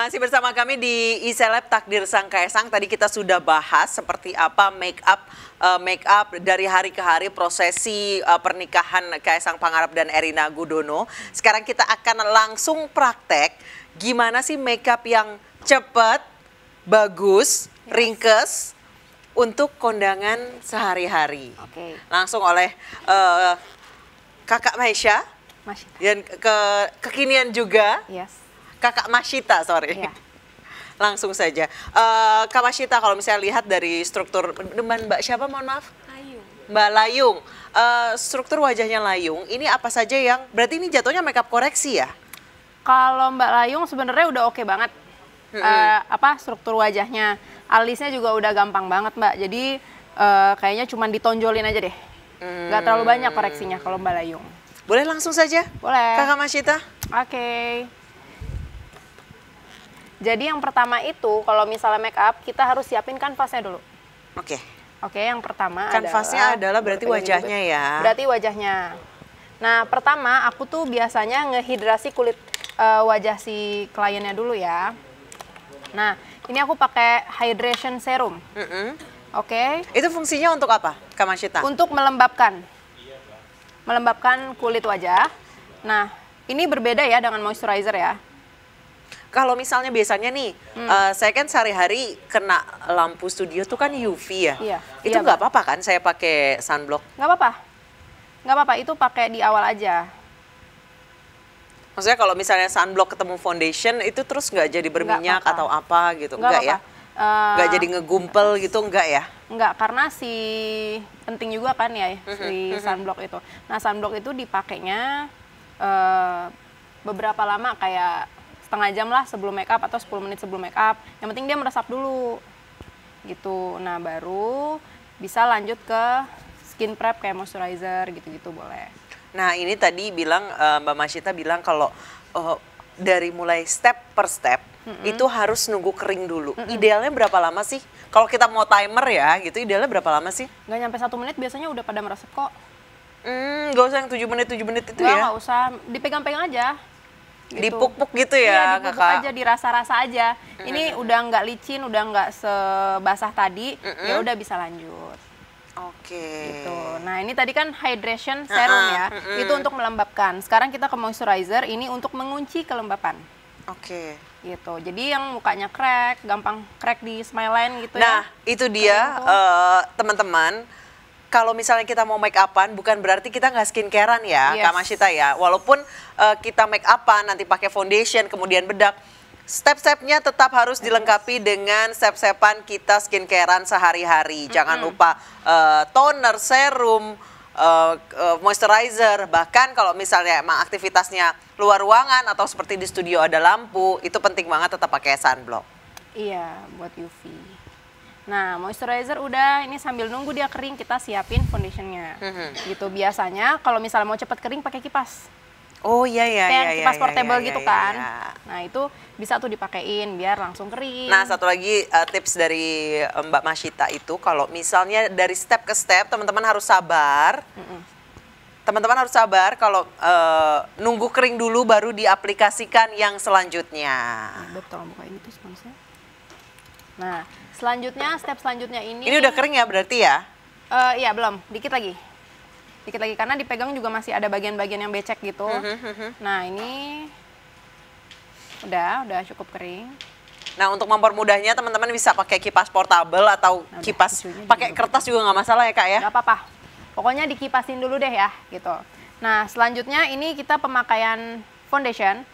Masih bersama kami di iSeleb Takdir Sang Kaesang. Tadi kita sudah bahas seperti apa make up dari hari ke hari prosesi pernikahan Kaesang Pangarep dan Erina Gudono. Sekarang kita akan langsung praktek gimana sih make up yang cepat, bagus, ringkes untuk kondangan sehari-hari. Langsung oleh Kakak Maisha dan kekinian juga. Kakak Masyita, sorry. Yeah. Langsung saja. Kak Masyita, kalau misalnya lihat dari struktur, Mbak siapa mohon maaf? Layung. Mbak Layung. Struktur wajahnya Layung, ini apa saja yang, berarti ini jatuhnya makeup koreksi ya? Kalau Mbak Layung sebenarnya udah oke banget. Struktur wajahnya. Alisnya juga udah gampang banget Mbak, jadi kayaknya cuma ditonjolin aja deh. Nggak terlalu banyak koreksinya kalau Mbak Layung. Boleh langsung saja? Boleh. Kakak Masyita? Oke. Jadi yang pertama itu kalau misalnya make up kita harus siapin kanvasnya dulu. Oke, yang pertama kanvasnya adalah berarti wajahnya ya. Berarti wajahnya. Nah, pertama aku tuh biasanya ngehidrasi kulit wajah si kliennya dulu ya. Nah, ini aku pakai hydration serum. Oke. Itu fungsinya untuk apa, Kak Masyita? Untuk melembabkan kulit wajah. Nah, ini berbeda ya dengan moisturizer ya. Kalau misalnya biasanya nih, saya kan sehari-hari kena lampu studio tuh kan UV ya. Iya. Itu nggak apa-apa kan saya pakai sunblock? Nggak apa-apa, itu pakai di awal aja. Maksudnya kalau misalnya sunblock ketemu foundation, itu terus nggak jadi berminyak atau apa gitu? Nggak ya? Nggak jadi ngegumpel gitu, nggak ya? Nggak, karena penting juga kan ya si sunblock itu. Nah, sunblock itu dipakainya beberapa lama, kayak setengah jam lah sebelum make up atau 10 menit sebelum make up. Yang penting dia meresap dulu gitu. Nah, baru bisa lanjut ke skin prep kayak moisturizer gitu-gitu boleh. Nah, ini tadi bilang Mbak Masyita bilang kalau dari mulai step per step itu harus nunggu kering dulu. Idealnya berapa lama sih? Kalau kita mau timer ya gitu, idealnya berapa lama sih? Nggak nyampe 1 menit biasanya udah pada meresap kok. Nggak usah yang 7 menit itu ya? Nggak usah, dipegang-pegang aja. Gitu. Dipuk-puk gitu ya, iya, dipuk-puk aja, dirasa-rasa aja. Ini udah nggak licin, udah nggak sebasah tadi, ya udah bisa lanjut. Oke. Gitu. Nah, ini tadi kan hydration serum ya, itu untuk melembabkan. Sekarang kita ke moisturizer, ini untuk mengunci kelembapan. Oke. Gitu. Jadi yang mukanya crack, gampang crack di smile line gitu ya. Nah, itu dia teman-teman. Kalau misalnya kita mau make upan, bukan berarti kita nggak skincarean ya, Kak Masyita ya. Walaupun kita make upan, nanti pakai foundation, kemudian bedak, step-stepnya tetap harus dilengkapi dengan step-stepan kita skincarean sehari-hari. Jangan lupa toner, serum, moisturizer. Bahkan kalau misalnya emang aktivitasnya luar ruangan atau seperti di studio ada lampu, itu penting banget tetap pakai sunblock. Iya, buat UV. Nah, moisturizer udah, ini sambil nunggu dia kering kita siapin foundationnya. Gitu, biasanya kalau misalnya mau cepet kering pakai kipas. Oh iya kipas portable gitu kan. Nah, itu bisa tuh dipakein biar langsung kering. Nah, satu lagi tips dari Mbak Masyita itu, kalau misalnya dari step ke step teman-teman harus sabar. Teman-teman harus sabar kalau nunggu kering dulu baru diaplikasikan yang selanjutnya. Betul, buka ini tuh sponsor. Nah, step selanjutnya ini. Ini udah kering ya berarti ya? Iya, belum. Dikit lagi karena dipegang juga masih ada bagian-bagian yang becek gitu. Nah, ini udah cukup kering. Nah, untuk mempermudahnya teman-teman bisa pakai kipas portable atau kipas pakai kertas juga nggak masalah ya Kak ya? Nggak apa-apa. Pokoknya dikipasin dulu deh ya gitu. Nah, selanjutnya ini kita pemakaian foundation.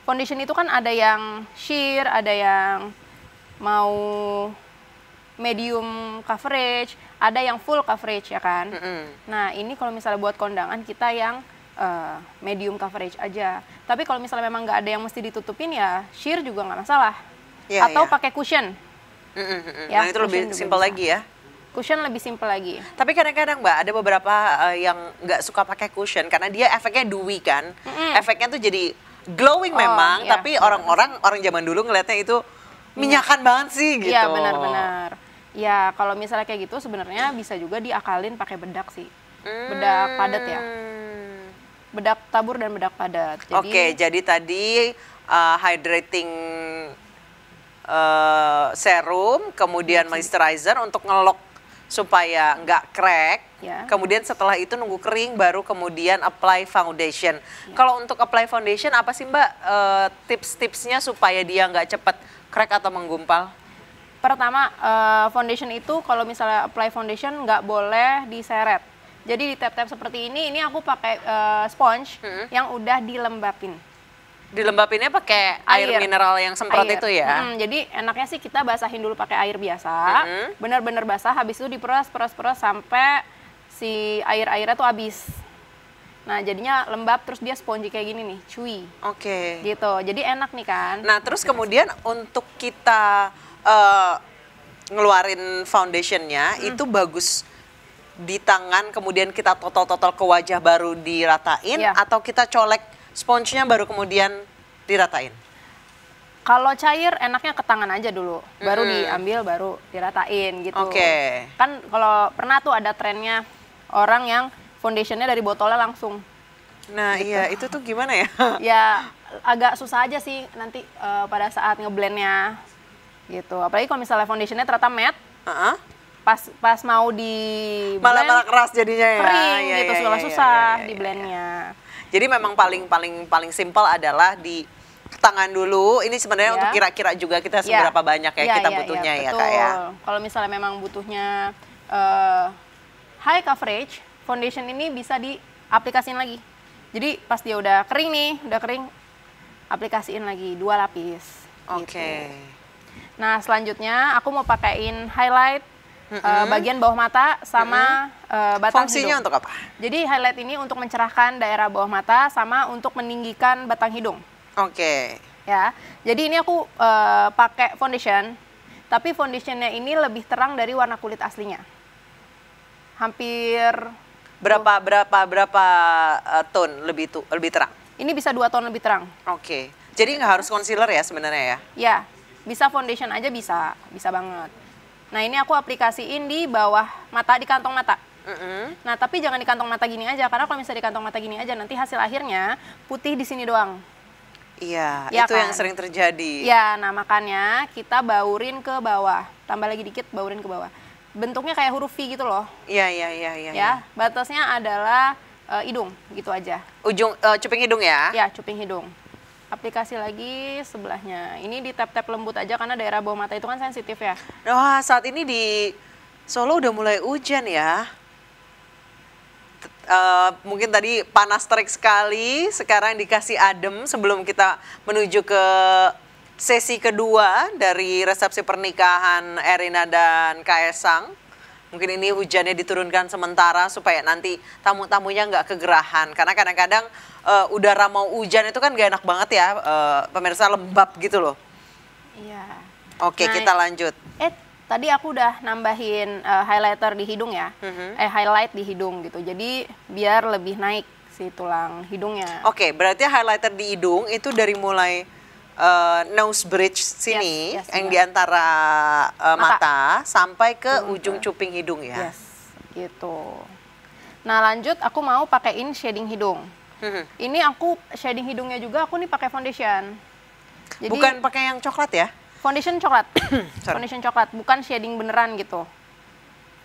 Foundation itu kan ada yang sheer, ada yang mau medium coverage, ada yang full coverage ya kan. Nah, ini kalau misalnya buat kondangan kita yang medium coverage aja. Tapi kalau misalnya memang nggak ada yang mesti ditutupin ya sheer juga nggak masalah. Atau pakai cushion. Nah, itu lebih simpel lagi ya. Cushion lebih simpel lagi. Tapi kadang-kadang Mbak ada beberapa yang nggak suka pakai cushion karena dia efeknya dewy kan. Efeknya tuh jadi glowing memang, tapi orang zaman dulu ngelihatnya itu minyakan banget sih gitu. Iya, benar-benar. Ya, kalau misalnya kayak gitu sebenarnya bisa juga diakalin pakai bedak sih. Bedak padat ya. bedak tabur dan bedak padat. Oke, jadi tadi hydrating serum, kemudian moisturizer untuk ngelok supaya nggak crack. Ya. Kemudian setelah itu nunggu kering baru kemudian apply foundation. Kalau untuk apply foundation apa sih Mbak tips-tipsnya supaya dia nggak cepet crack atau menggumpal? Pertama, foundation itu kalau misalnya apply foundation nggak boleh diseret. Jadi di tap-tap seperti ini aku pakai sponge yang udah dilembapin. Dilembapinnya pakai air mineral yang semprot itu ya? Jadi enaknya sih kita basahin dulu pakai air biasa, benar-benar basah, habis itu diperas sampai si airnya tuh habis. Nah jadinya lembab, terus dia spongy kayak gini nih, chewy. Oke. Gitu, jadi enak nih kan. Nah terus kemudian untuk kita ngeluarin foundationnya itu bagus di tangan, kemudian kita totol-totol ke wajah baru diratain, atau kita colek sponsnya baru kemudian diratain? Kalau cair enaknya ke tangan aja dulu, baru diambil, baru diratain gitu. Oke. Kan kalau pernah tuh ada trennya orang yang foundationnya dari botolnya langsung. Nah gitu. Iya, itu tuh gimana ya? Ya agak susah aja sih nanti pada saat ngeblendnya gitu. Apalagi kalau misalnya foundationnya ternyata matte, pas mau di blend, malah keras jadinya ya. Kering gitu, susah di blendnya. Jadi memang paling simpel adalah di tangan dulu. Ini sebenarnya untuk kira-kira juga kita seberapa banyak ya kita butuhnya ya Kak ya. Kalau misalnya memang butuhnya high coverage, foundation ini bisa diaplikasiin lagi. Jadi pas dia udah kering aplikasiin lagi 2 lapis. Oke. Gitu. Nah selanjutnya aku mau pakaiin highlight bagian bawah mata sama batang Fungsinya hidung. untuk apa? Jadi highlight ini untuk mencerahkan daerah bawah mata sama untuk meninggikan batang hidung. Oke. Ya, jadi ini aku pakai foundation, tapi foundationnya ini lebih terang dari warna kulit aslinya. Hampir berapa tone lebih terang? Ini bisa 2 tone lebih terang. Oke. Jadi nggak harus concealer ya sebenarnya ya? Ya, bisa foundation aja bisa banget. Nah ini aku aplikasiin di bawah mata, di kantong mata. Nah tapi jangan di kantong mata gini aja, karena kalau misalnya di kantong mata gini aja nanti hasil akhirnya putih di sini doang. Iya, ya itu kan? Yang sering terjadi. Ya, nah makanya kita baurin ke bawah, tambah lagi dikit, baurin ke bawah. Bentuknya kayak huruf V gitu loh. Iya. Ya, batasnya adalah hidung, gitu aja. Ujung cuping hidung ya? Ya, cuping hidung. Aplikasi lagi sebelahnya. Ini di tap-tap lembut aja karena daerah bawah mata itu kan sensitif ya. Wah, saat ini di Solo udah mulai hujan ya. Mungkin tadi panas terik sekali, sekarang dikasih adem sebelum kita menuju ke sesi kedua dari resepsi pernikahan Erina dan Kaesang. Mungkin ini hujannya diturunkan sementara supaya nanti tamu-tamunya nggak kegerahan. Karena kadang-kadang udara mau hujan itu kan gak enak banget ya, pemirsa, lembab gitu loh. Iya. Oke, kita lanjut. Tadi aku udah nambahin highlighter di hidung ya, highlight di hidung gitu. Jadi biar lebih naik si tulang hidungnya. Oke, berarti highlighter di hidung itu dari mulai nose bridge sini, yang di antara mata sampai ke ujung cuping hidung ya. Yes, gitu. Nah lanjut aku mau pakaiin shading hidung. Ini aku shading hidungnya juga aku nih pakai foundation. Jadi, bukan pakai yang coklat ya? Foundation coklat, foundation coklat, bukan shading beneran gitu.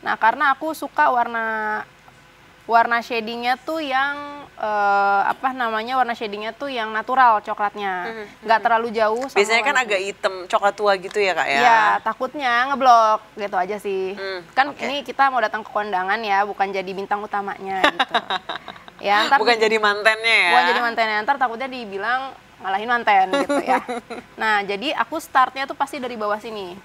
Nah karena aku suka warna shadingnya tuh yang warna shadingnya tuh yang natural coklatnya, nggak terlalu jauh. Sama biasanya kan agak hitam coklat tua gitu ya Kak ya? Ya takutnya ngeblok gitu aja sih. Ini kita mau datang ke kondangan ya, bukan jadi bintang utamanya gitu. Ya, bukan jadi mantennya ya? Bukan jadi mantennya, ntar takutnya dibilang ngalahin manten gitu ya. Nah jadi aku startnya tuh pasti dari bawah sini.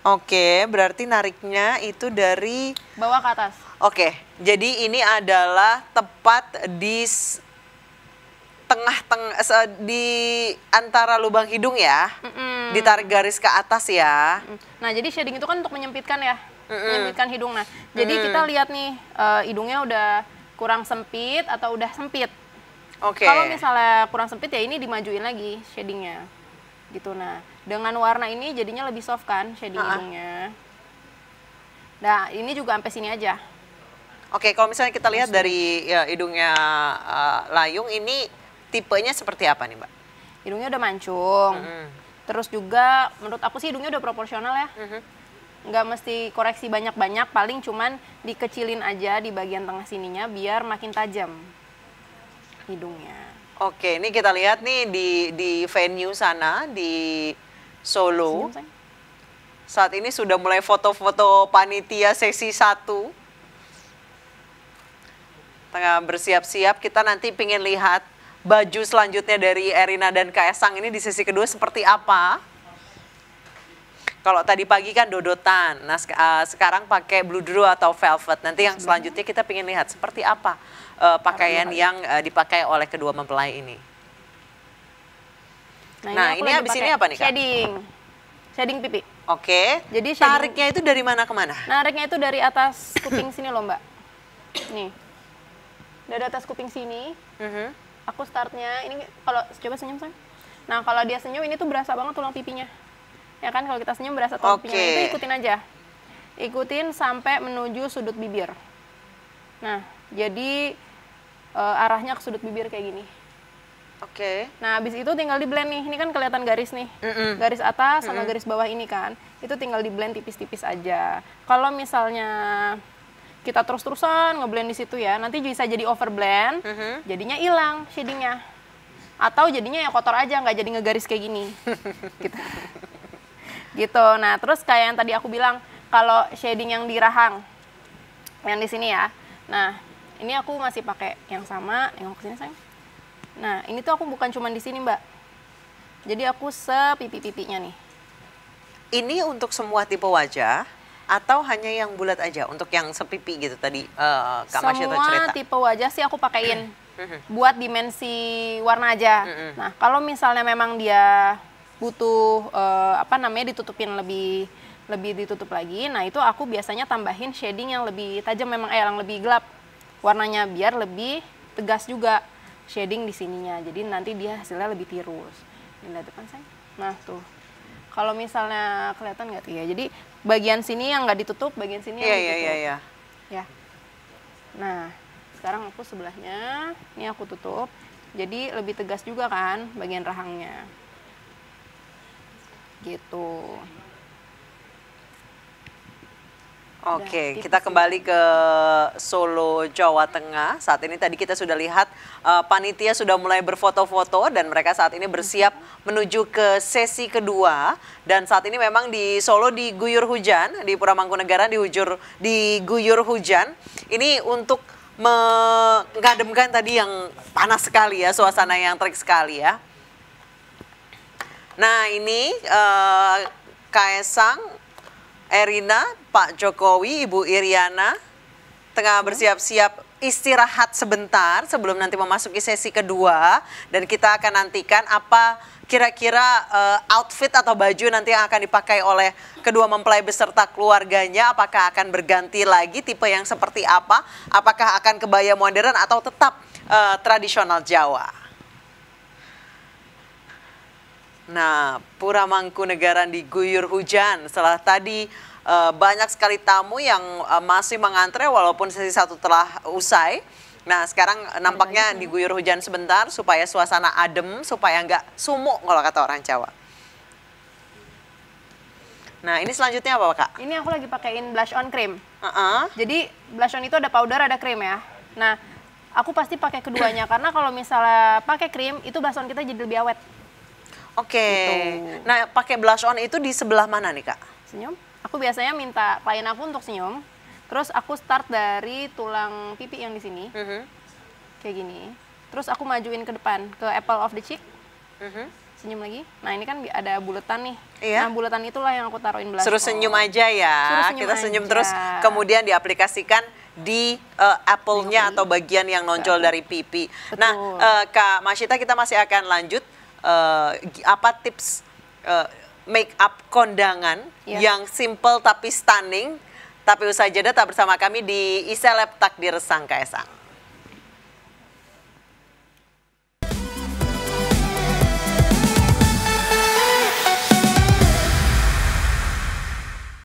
Oke, berarti nariknya itu dari bawah ke atas. Oke, jadi ini adalah tepat di di antara lubang hidung ya, ditarik garis ke atas ya. Nah jadi shading itu kan untuk menyempitkan ya, menyempitkan hidung. Nah jadi kita lihat nih hidungnya udah kurang sempit atau udah sempit. Oke. Kalau misalnya kurang sempit ya ini dimajuin lagi shadingnya, gitu. Nah dengan warna ini jadinya lebih soft kan shading hidungnya. Nah ini juga sampai sini aja. Oke, kalau misalnya kita lihat dari ya, hidungnya Layung ini tipenya seperti apa nih, Mbak? Hidungnya udah mancung. Terus juga menurut aku sih hidungnya udah proporsional ya. Nggak mesti koreksi banyak-banyak, paling cuman dikecilin aja di bagian tengah sininya biar makin tajam hidungnya. Oke, ini kita lihat nih di venue sana di Solo. Senyum, sayang. Saat ini sudah mulai foto-foto panitia sesi 1. Tengah bersiap-siap, kita nanti pingin lihat baju selanjutnya dari Erina dan Kaesang ini di sesi kedua seperti apa. Kalau tadi pagi kan dodotan, nah sekarang pakai bludru atau velvet. Nanti yang selanjutnya kita pingin lihat seperti apa pakaian yang dipakai oleh kedua mempelai ini. Nah aku ini lagi habis ini pakai apa nih, Kak? Shading pipi. Oke, Jadi shading- tariknya itu dari mana ke mana? Nariknya itu dari atas kuping sini loh, Mbak. Nih. Dari atas kuping sini. Aku startnya ini kalau coba senyum, sayang. Nah, kalau dia senyum ini tuh berasa banget tulang pipinya. Ya kan, kalau kita senyum berasa tulang pipinya. Itu ikutin aja. Ikutin sampai menuju sudut bibir. Nah, jadi arahnya ke sudut bibir kayak gini. Oke. Nah, habis itu tinggal di blend nih. Ini kan kelihatan garis nih. Garis atas sama garis bawah ini kan. Itu tinggal di blend tipis-tipis aja. Kalau misalnya kita terus-terusan ngeblend di situ ya, nanti bisa jadi overblend, jadinya hilang shadingnya. Atau jadinya ya kotor aja, nggak jadi ngegaris kayak gini. Gitu. Gitu. Nah, terus kayak yang tadi aku bilang, kalau shading yang di rahang, yang di sini ya. Nah, ini aku masih pakai yang sama, yang ke sini sayang. Nah, ini tuh aku bukan cuma di sini, Mbak. Jadi aku sepipi-pipinya nih. Ini untuk semua tipe wajah atau hanya yang bulat aja untuk yang sepipi gitu tadi Kak Masya cerita? Semua tipe wajah sih aku pakein buat dimensi warna aja. Nah, kalau misalnya memang dia butuh ditutupin lebih ditutup lagi, nah itu aku biasanya tambahin shading yang lebih tajam, memang yang lebih gelap warnanya biar lebih tegas juga shading di sininya. Jadi nanti dia hasilnya lebih tirus. Ini lihat depan saya. Nah, tuh. Kalau misalnya kelihatan nggak tuh ya? Jadi bagian sini yang nggak ditutup, bagian sini yang ditutup. Iya. Ya. Nah, sekarang aku sebelahnya, ini aku tutup. Jadi lebih tegas juga kan bagian rahangnya. Gitu. Oke, kita kembali ke Solo, Jawa Tengah. Saat ini tadi kita sudah lihat panitia sudah mulai berfoto-foto dan mereka saat ini bersiap menuju ke sesi kedua. Dan saat ini memang di Solo diguyur hujan, di Puramangkunegaran diguyur hujan. Ini untuk mengademkan tadi yang panas sekali ya, suasana yang terik sekali ya. Nah ini Kaesang, Erina, Pak Jokowi, Ibu Iriana tengah bersiap-siap istirahat sebentar sebelum nanti memasuki sesi kedua, dan kita akan nantikan apa kira-kira outfit atau baju nanti yang akan dipakai oleh kedua mempelai beserta keluarganya. Apakah akan berganti lagi tipe yang seperti apa? Apakah akan kebaya modern atau tetap tradisional Jawa? Nah, Puramangkunegaran diguyur hujan setelah tadi banyak sekali tamu yang masih mengantre walaupun sesi 1 telah usai. Nah, sekarang nampaknya diguyur hujan sebentar supaya suasana adem, supaya nggak sumuk kalau kata orang Jawa. Nah, ini selanjutnya apa, Kak? Ini aku lagi pakein blush on cream. Jadi blush on itu ada powder, ada krim ya. Nah, aku pasti pakai keduanya karena kalau misalnya pakai krim itu blush on kita jadi lebih awet. Oke. Gitu. Nah, pakai blush on itu di sebelah mana nih, Kak? Senyum. Aku biasanya minta klien aku untuk senyum. Terus aku start dari tulang pipi yang di sini. Kayak gini. Terus aku majuin ke depan, ke apple of the cheek. Senyum lagi. Nah, ini kan ada buletan nih. Iya. Nah, buletan itulah yang aku taruhin blush on. Suruh senyum aja ya. Kita senyum aja. terus kemudian diaplikasikan di apple-nya atau bagian yang nonjol dari pipi. Betul. Nah, Kak Masyita, kita masih akan lanjut apa tips make up kondangan yang simple tapi stunning. Tapi usai jeda tetap bersama kami di Iseleb Takdir Sang Kaesang.